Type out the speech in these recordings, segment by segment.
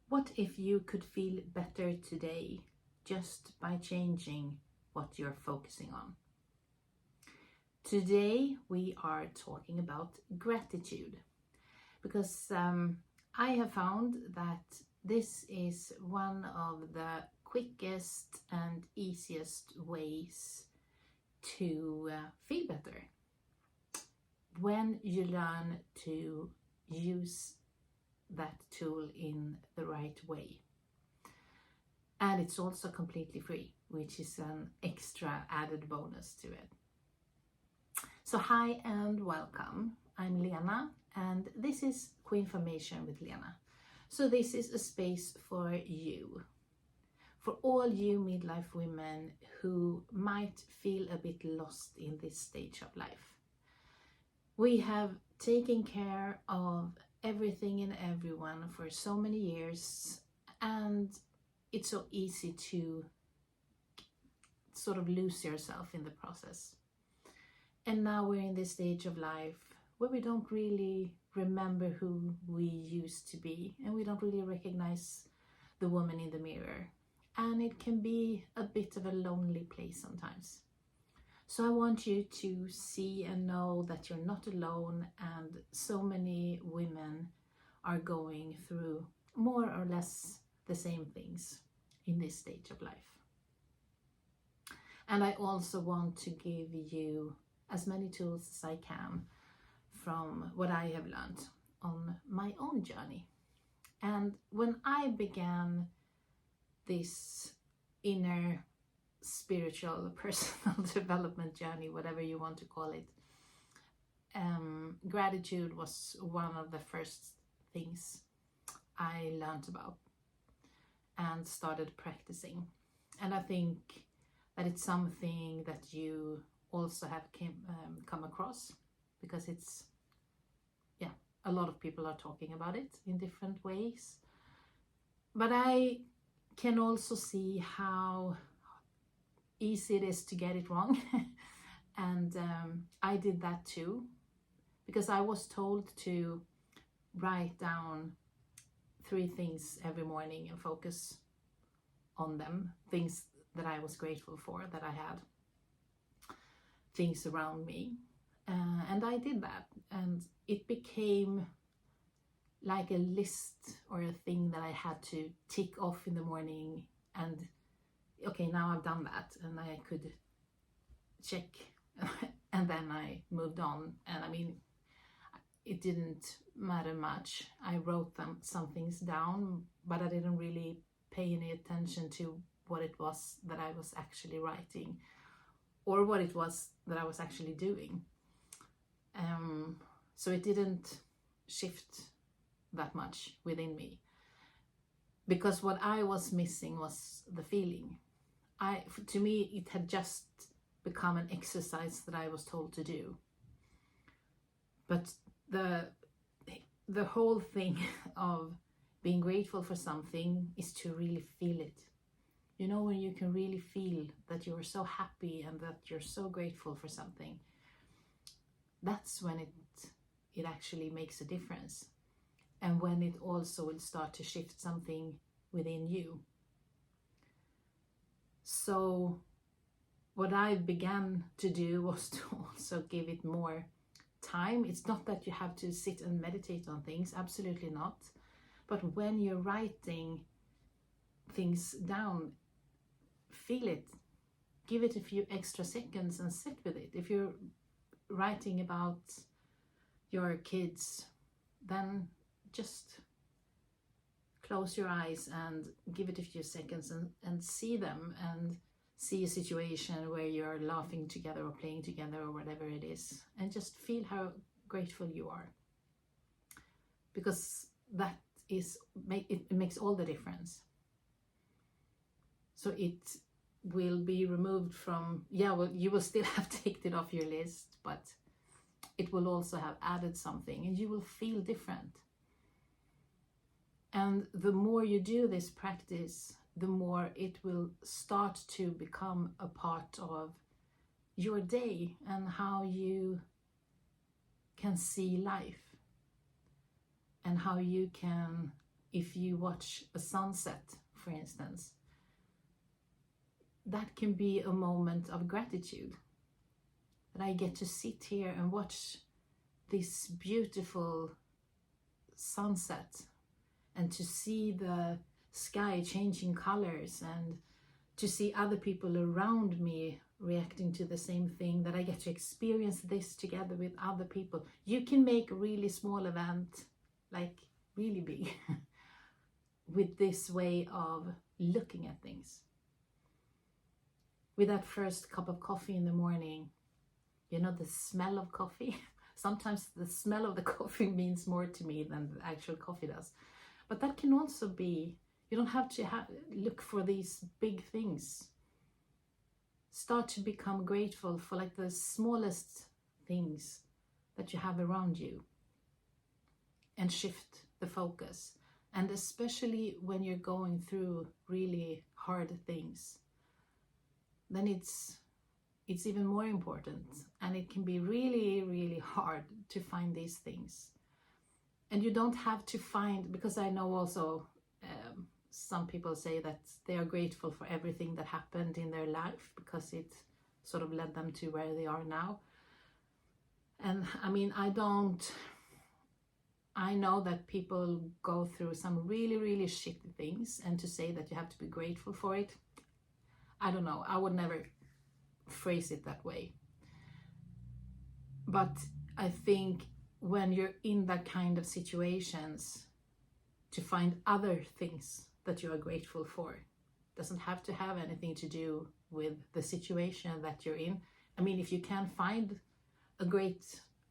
What if you could feel better today just by changing what you're focusing on? Today we are talking about gratitude because I have found that this is one of the quickest and easiest ways to feel better when you learn to use that tool in the right way. And it's also completely free, which is an extra added bonus to it. So hi and welcome. I'm Lena and this is Queenformation with Lena. So this is a space for you, for all you midlife women who might feel a bit lost in this stage of life. We have taken care of everything and everyone for so many years, and it's so easy to sort of lose yourself in the process. And now we're in this stage of life where we don't really remember who we used to be, and we don't really recognize the woman in the mirror. And it can be a bit of a lonely place sometimes. So I want you to see and know that you're not alone, and so many women are going through more or less the same things in this stage of life. And I also want to give you as many tools as I can from what I have learned on my own journey. And when I began this inner spiritual personal development journey, whatever you want to call it, gratitude was one of the first things I learned about and started practicing. And I think that it's something that you also have come across, because it's, a lot of people are talking about it in different ways. But I can also see how easy it is to get it wrong. And I did that too, because I was told to write down 3 things every morning and focus on them, things that I was grateful for, that I had, things around me. And I did that, and it became like a list or a thing that I had to tick off in the morning, and okay, now I've done that, and I could check and then I moved on. And I mean, it didn't matter much. I wrote some things down, but I didn't really pay any attention to what it was that I was actually writing, or what it was that I was actually doing. So it didn't shift that much within me, because what I was missing was the feeling. To me, it had just become an exercise that I was told to do. But the whole thing of being grateful for something is to really feel it. You know, when you can really feel that you're so happy and that you're so grateful for something, that's when it actually makes a difference. And when it also will start to shift something within you. So what I began to do was to also give it more time. It's not that you have to sit and meditate on things, absolutely not. But when you're writing things down, feel it. Give it a few extra seconds and sit with it. If you're writing about your kids, then just close your eyes and give it a few seconds and see them, and see a situation where you're laughing together or playing together or whatever it is, and just feel how grateful you are, because that is it makes all the difference. So it will be removed from, you will still have ticked it off your list, but it will also have added something, and you will feel different. And the more you do this practice, the more it will start to become a part of your day and how you can see life, and how you can if you watch a sunset, for instance, that can be a moment of gratitude. That I get to sit here and watch this beautiful sunset, and to see the sky changing colors, and to see other people around me reacting to the same thing, that I get to experience this together with other people. You can make a really small event like really big with this way of looking at things. With that first cup of coffee in the morning, you know, the smell of coffee. Sometimes the smell of the coffee means more to me than the actual coffee does. But that can also be, you don't have to look for these big things. Start to become grateful for like the smallest things that you have around you, and shift the focus. And especially when you're going through really hard things, then it's even more important, and it can be really, really hard to find these things. And you don't have to find, because I know also some people say that they are grateful for everything that happened in their life because it sort of led them to where they are now. And I mean, I know that people go through some really, really shitty things, and to say that you have to be grateful for it, I don't know, I would never phrase it that way. But I think when you're in that kind of situations, to find other things that you are grateful for doesn't have to have anything to do with the situation that you're in. I mean, if you can find a great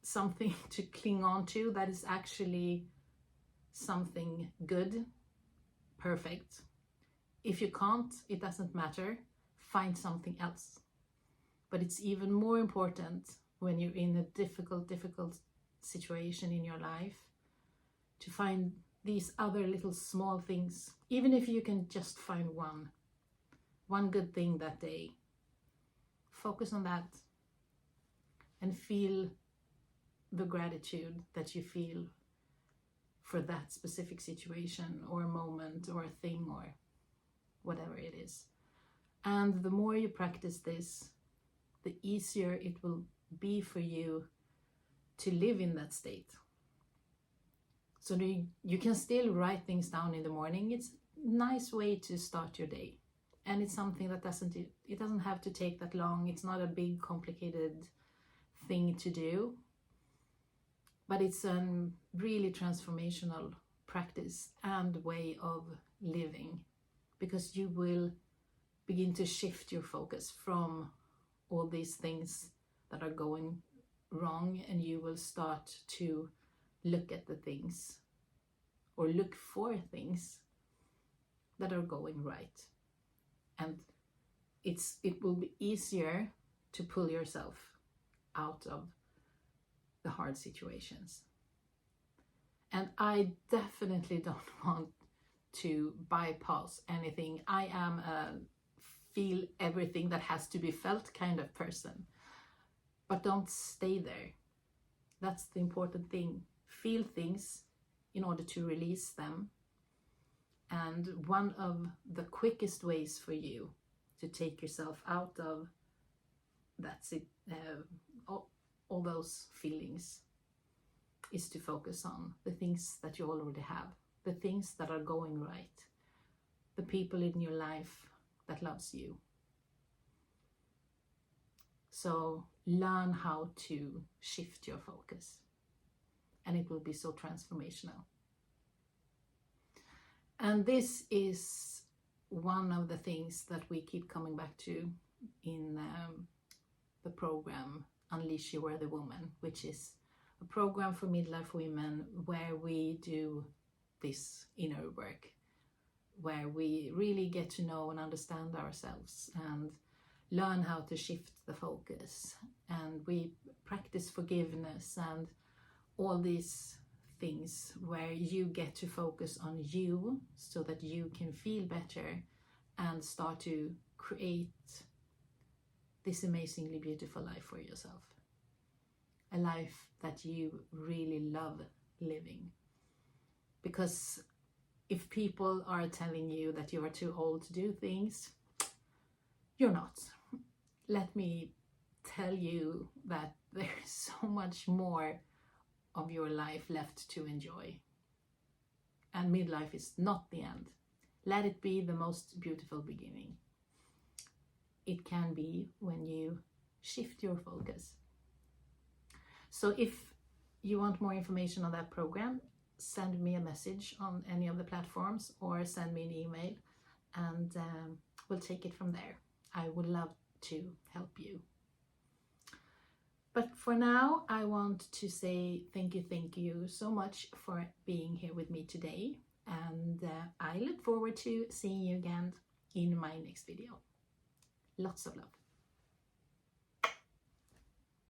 something to cling on to that is actually something good, perfect. If you can't, it doesn't matter, find something else. But it's even more important when you're in a difficult situation in your life to find these other little small things. Even if you can just find one good thing that day, focus on that and feel the gratitude that you feel for that specific situation or moment or thing or whatever it is. And the more you practice this, the easier it will be for you to live in that state. So you can still write things down in the morning. It's a nice way to start your day. And it's something that it doesn't have to take that long. It's not a big, complicated thing to do. But it's a really transformational practice and way of living, because you will begin to shift your focus from all these things that are going wrong, and you will start to look at the things, or look for things that are going right. And it will be easier to pull yourself out of the hard situations. And I definitely don't want to bypass anything. I am a feel everything that has to be felt kind of person. But don't stay there. That's the important thing. Feel things in order to release them. And one of the quickest ways for you to take yourself out of all those feelings is to focus on the things that you already have, the things that are going right, the people in your life that loves you. So learn how to shift your focus, and it will be so transformational. And this is one of the things that we keep coming back to in the program Unleash Your Worthy Woman, which is a program for midlife women where we do this inner work, where we really get to know and understand ourselves and learn how to shift the focus. And we practice forgiveness and all these things where you get to focus on you so that you can feel better and start to create this amazingly beautiful life for yourself. A life that you really love living. Because if people are telling you that you are too old to do things, you're not. Let me tell you that there's so much more of your life left to enjoy. And midlife is not the end. Let it be the most beautiful beginning. It can be when you shift your focus. So if you want more information on that program, send me a message on any of the platforms or send me an email, and we'll take it from there. I would love to help you. But for now, I want to say thank you so much for being here with me today. And I look forward to seeing you again in my next video. Lots of love.